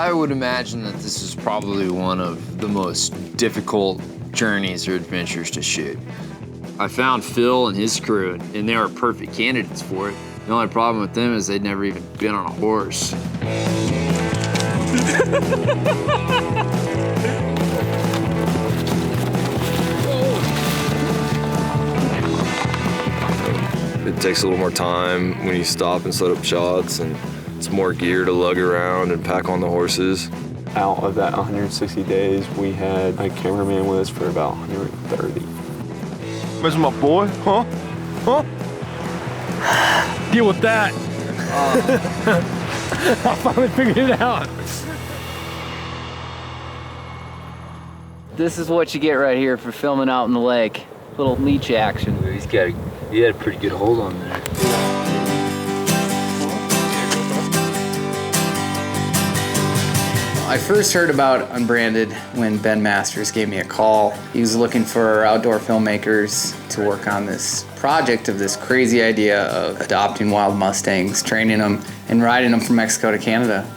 I would imagine that this is probably one of the most difficult journeys or adventures to shoot. I found Phil and his crew, and they were perfect candidates for it. The only problem with them is they'd never even been on a horse. It takes a little more time when you stop and set up shots, and it's more gear to lug around and pack on the horses. Out of that 160 days, we had a cameraman with us for about 130. Where's my boy? Huh? Huh? Deal with that. I finally figured it out. This is what you get right here for filming out in the lake. Little leech action. He had a pretty good hold on there. I first heard about Unbranded when Ben Masters gave me a call. He was looking for outdoor filmmakers to work on this project of this crazy idea of adopting wild mustangs, training them, and riding them from Mexico to Canada.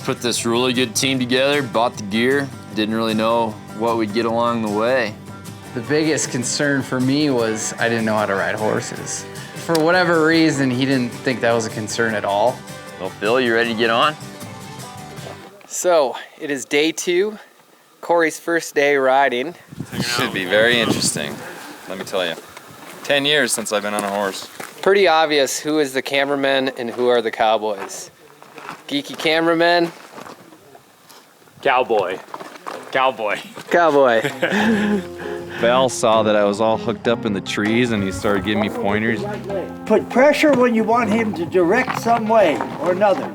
Put this really good team together, bought the gear, didn't really know what we'd get along the way. The biggest concern for me was I didn't know how to ride horses. For whatever reason, he didn't think that was a concern at all. Well, Phil, you ready to get on? So, it is day 2, Corey's first day riding. Should be very interesting, let me tell you. 10 years since I've been on a horse. Pretty obvious who is the cameraman and who are the cowboys. Geeky cameraman. Cowboy. Cowboy. Cowboy. Val saw that I was all hooked up in the trees and he started giving me pointers. Put pressure when you want him to direct some way or another.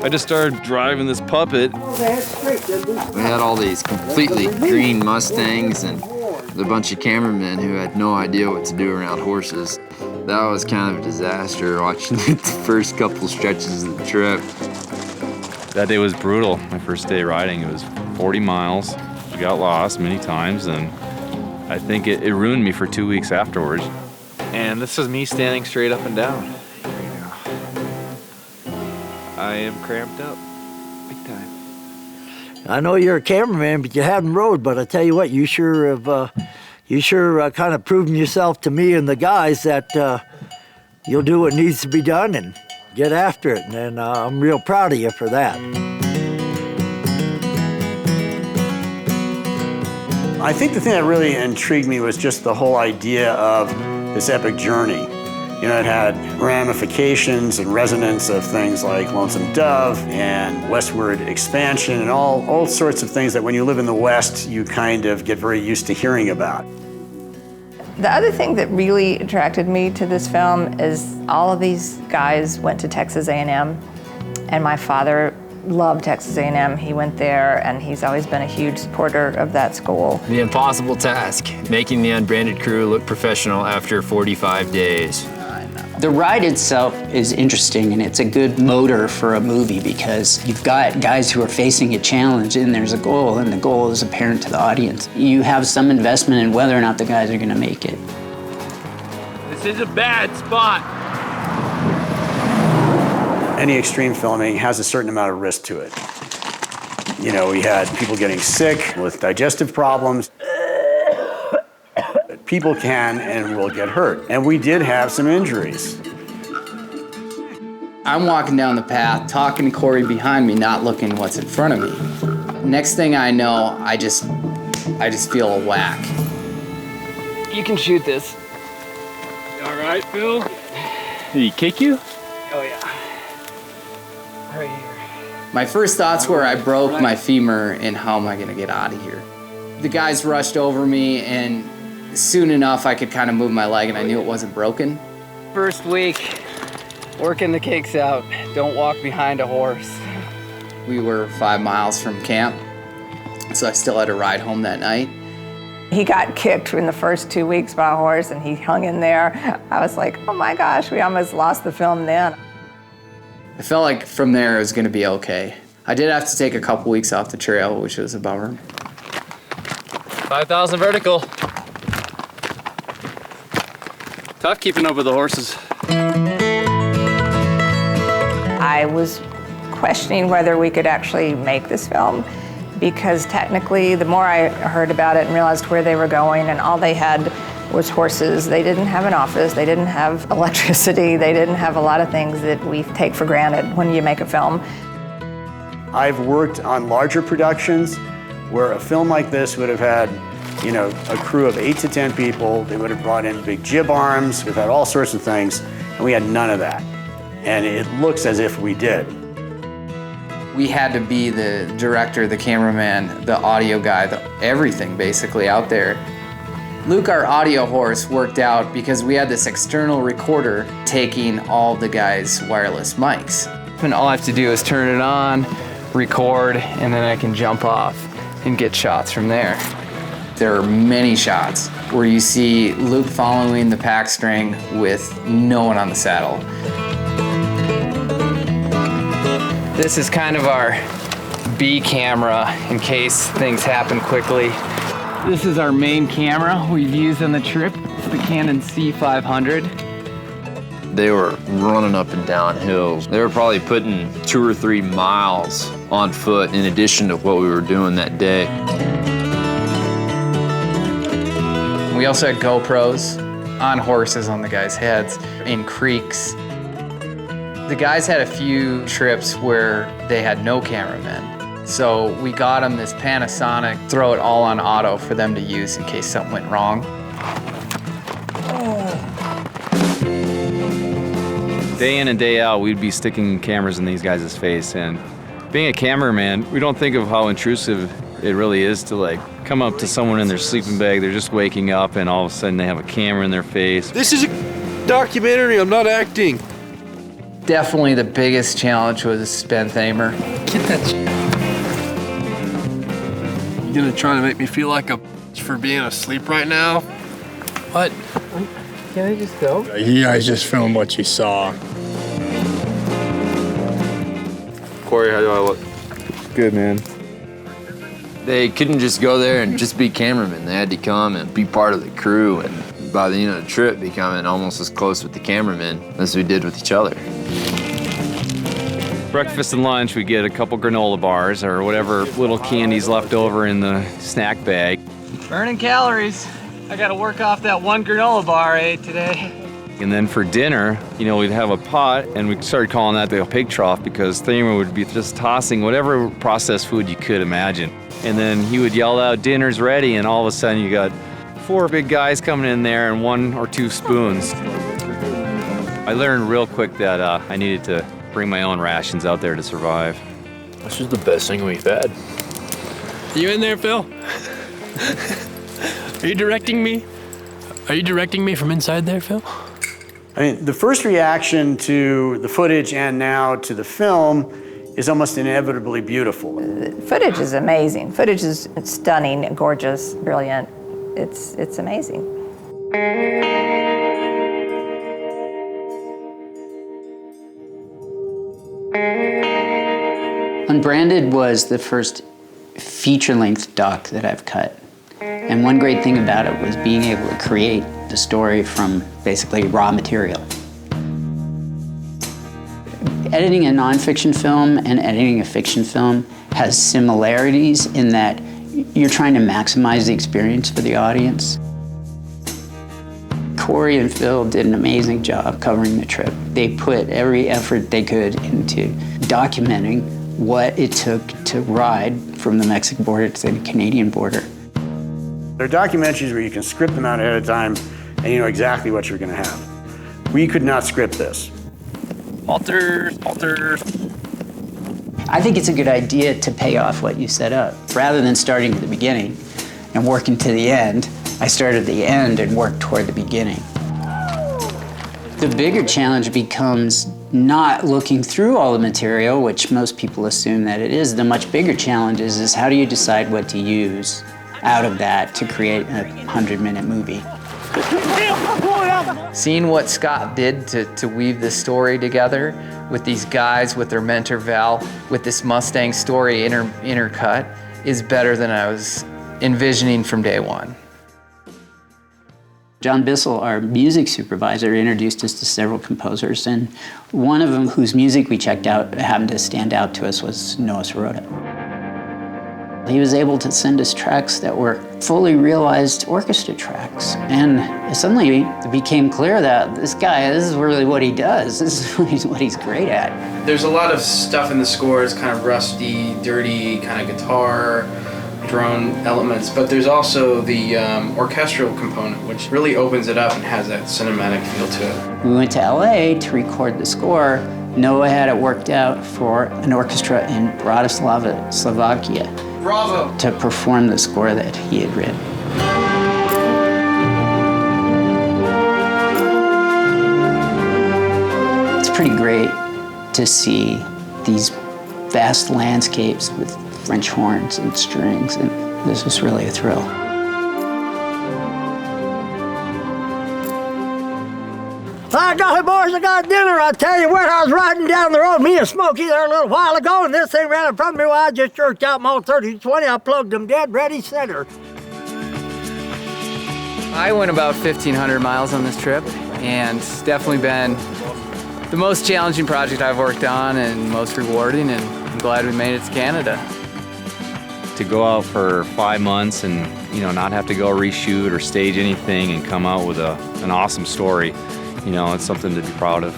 I just started driving this puppet. We had all these completely green Mustangs and a bunch of cameramen who had no idea what to do around horses. That was kind of a disaster watching the first couple stretches of the trip. That day was brutal, my first day riding. It was 40 miles. We got lost many times and I think it ruined me for 2 weeks afterwards. And this is me standing straight up and down. I am cramped up, big time. I know you're a cameraman, but you haven't rode. But I tell you what, you sure have, kind of proven yourself to me and the guys that you'll do what needs to be done and get after it. And I'm real proud of you for that. I think the thing that really intrigued me was just the whole idea of this epic journey. You know, it had ramifications and resonance of things like Lonesome Dove and westward expansion and all sorts of things that when you live in the West, you kind of get very used to hearing about. The other thing that really attracted me to this film is all of these guys went to Texas A&M, and my father loved Texas A&M. He went there, and he's always been a huge supporter of that school. The impossible task, making the Unbranded crew look professional after 45 days. The ride itself is interesting, and it's a good motor for a movie because you've got guys who are facing a challenge and there's a goal, and the goal is apparent to the audience. You have some investment in whether or not the guys are going to make it. This is a bad spot. Any extreme filming has a certain amount of risk to it. You know, we had people getting sick with digestive problems. People can and will get hurt. And we did have some injuries. I'm walking down the path, talking to Corey behind me, not looking what's in front of me. Next thing I know, I just feel a whack. You can shoot this. All right, Phil? Did he kick you? Oh yeah. Right here. My first thoughts were I broke my femur and how am I gonna get out of here? The guys rushed over me and soon enough I could kind of move my leg and I knew it wasn't broken. First week, working the kinks out. Don't walk behind a horse. We were 5 miles from camp, so I still had to ride home that night. He got kicked in the first 2 weeks by a horse, and he hung in there. I was like, oh my gosh, we almost lost the film then. I felt like from there it was gonna be okay. I did have to take a couple weeks off the trail, which was a bummer. 5,000 vertical. Tough keeping up with the horses. I was questioning whether we could actually make this film, because technically, the more I heard about it and realized where they were going, and all they had was horses. They didn't have an office, they didn't have electricity, they didn't have a lot of things that we take for granted when you make a film. I've worked on larger productions where a film like this would have had, you know, a crew of 8 to 10 people. They would have brought in big jib arms, we've had all sorts of things, and we had none of that. And it looks as if we did. We had to be the director, the cameraman, the audio guy, everything basically out there. Luke, our audio horse, worked out because we had this external recorder taking all the guys' wireless mics. And all I have to do is turn it on, record, and then I can jump off and get shots from there. There are many shots where you see Luke following the pack string with no one on the saddle. This is kind of our B camera in case things happen quickly. This is our main camera we've used on the trip. It's the Canon C500. They were running up and down hills. They were probably putting 2 or 3 miles on foot in addition to what we were doing that day. We also had GoPros on horses on the guys' heads, in creeks. The guys had a few trips where they had no cameramen. So we got them this Panasonic, throw it all on auto for them to use in case something went wrong. Day in and day out, we'd be sticking cameras in these guys' face. And being a cameraman, we don't think of how intrusive it really is to like come up to someone in their sleeping bag. They're just waking up and all of a sudden they have a camera in their face. This is a documentary, I'm not acting. Definitely the biggest challenge was Ben Thamer. Get that shit. You gonna try to make me feel like a for being asleep right now? What? Can I just go? You guys just film what you saw. Corey, how do I look? Good, man. They couldn't just go there and just be cameramen. They had to come and be part of the crew, and by the end of the trip, becoming almost as close with the cameramen as we did with each other. Breakfast and lunch, we get a couple granola bars or whatever little candies left over in the snack bag. Burning calories. I gotta work off that 1 granola bar I ate today. And then for dinner, you know, we'd have a pot, and we started calling that the pig trough because Thamer would be just tossing whatever processed food you could imagine. And then he would yell out, "Dinner's ready," and all of a sudden you got 4 big guys coming in there and 1 or 2 spoons. I learned real quick that I needed to bring my own rations out there to survive. This is the best thing we've had. You in there, Phil? Are you directing me? Are you directing me from inside there, Phil? I mean, the first reaction to the footage and now to the film is almost inevitably beautiful. The footage is amazing. Footage is stunning, gorgeous, brilliant. It's amazing. Unbranded was the first feature-length doc that I've cut. And one great thing about it was being able to create the story from basically raw material. Editing a nonfiction film and editing a fiction film has similarities in that you're trying to maximize the experience for the audience. Corey and Phil did an amazing job covering the trip. They put every effort they could into documenting what it took to ride from the Mexican border to the Canadian border. There are documentaries where you can script them out ahead of time and you know exactly what you're gonna have. We could not script this. Alters. I think it's a good idea to pay off what you set up. Rather than starting at the beginning and working to the end, I started at the end and worked toward the beginning. The bigger challenge becomes not looking through all the material, which most people assume that it is. The much bigger challenge is how do you decide what to use out of that to create a 100-minute movie? Seeing what Scott did to weave this story together with these guys, with their mentor Val, with this Mustang story intercut is better than I was envisioning from day one. John Bissell, our music supervisor, introduced us to several composers, and one of them whose music we checked out happened to stand out to us was Noah Sirota. He was able to send us tracks that were fully realized orchestra tracks, and suddenly it became clear that this is really what he does. This is what he's great at. There's a lot of stuff in the score. It's kind of rusty, dirty, kind of guitar, drone elements, but there's also the orchestral component, which really opens it up and has that cinematic feel to it. We went to LA to record the score. Noah had it worked out for an orchestra in Bratislava, Slovakia. Bravo! To perform the score that he had written. It's pretty great to see these vast landscapes with French horns and strings, and this was really a thrill. Hi, golly, boys, I got dinner. I tell you what, I was riding down the road, me and Smokey there a little while ago, and this thing ran in front of me while I just jerked out my old 30-20. I plugged them dead, ready, center. I went about 1,500 miles on this trip, and it's definitely been the most challenging project I've worked on and most rewarding, and I'm glad we made it to Canada. To go out for 5 months and not have to go reshoot or stage anything and come out with an awesome story, it's something to be proud of.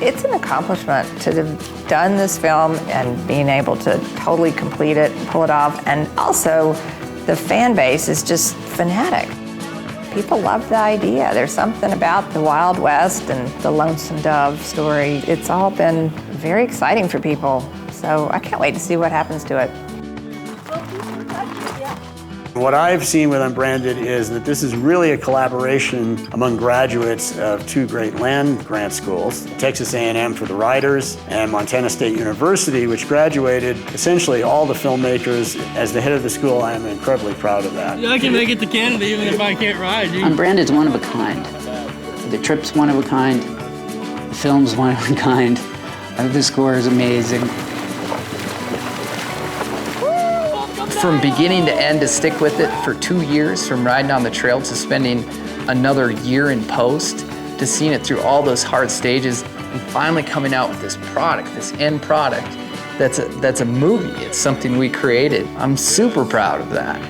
It's an accomplishment to have done this film and being able to totally complete it, pull it off, and also the fan base is just fanatic. People love the idea. There's something about the Wild West and the Lonesome Dove story. It's all been very exciting for people. So I can't wait to see what happens to it. What I've seen with Unbranded is that this is really a collaboration among graduates of two great land grant schools, Texas A&M for the writers and Montana State University, which graduated essentially all the filmmakers. As the head of the school, I am incredibly proud of that. I can make it to Canada even if I can't ride. Unbranded's one of a kind. The trip's one of a kind. The film's one of a kind. The score is amazing. From beginning to end, to stick with it for 2 years, from riding on the trail to spending another year in post, to seeing it through all those hard stages, and finally coming out with this product, this end product, that's a movie. It's something we created. I'm super proud of that.